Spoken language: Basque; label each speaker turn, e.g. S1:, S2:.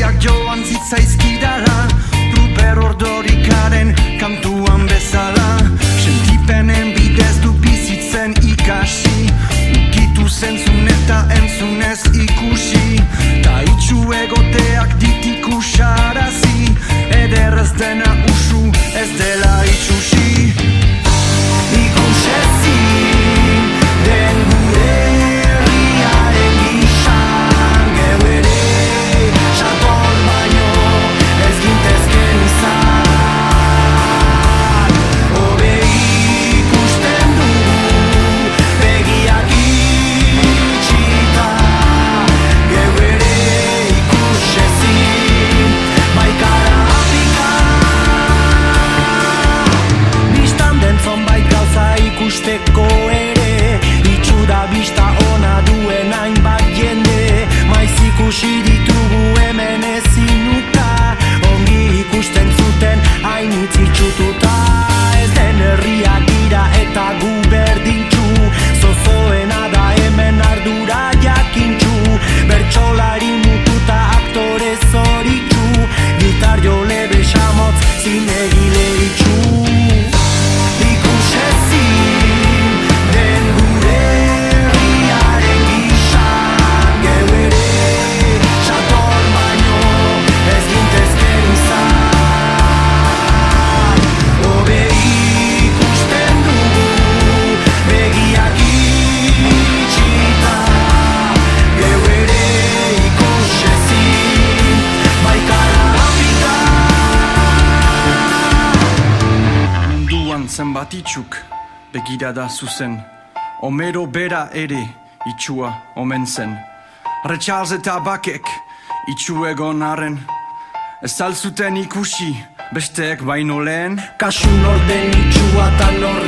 S1: Begiak joan zitzaizkidala, Ruper Ordorikaren kantuan bezala. Sentipenen bidez du bizitzen ikasi, ukitu zentzun eta entzunez ikusi. Ta itxu egoteak ditikusarazi, eder ez dena usu, ez dela itxusi. Ikusezin den gure herriaren gizan, geu ere xator baino ez gintezken izan. Hobe ikusten dugu begiak itxita, geu ere ikusezin baikara apika. Bistan den zonbait gauza ikusteko ere, itxura bista ona duen hainbat jende. Maiz ikusi ditugu hemen ezinuka, ongi ikusten zuten hainitz itxututa. Ez den herriak dira eta gu berdintxu, zozoena da hemen ardura jakintxu. Bertsolari mututa aktore zoritxu, gitar jole besamotz zinegile itxu. Ikusezin den gure herriaren gizan, geu ere xator baino ez gintezken izan. Hobe ikusten dugu begiak itxita, geu ere ikusezin baikara apika. Munduan zenbat itxuk begirada zuzen, Homero bera ere itxua omen zen. Recharles eta Bakek itxu egon arren, ez alzuten ikusi besteek baino lehen. Kasu nor den itxua eta nor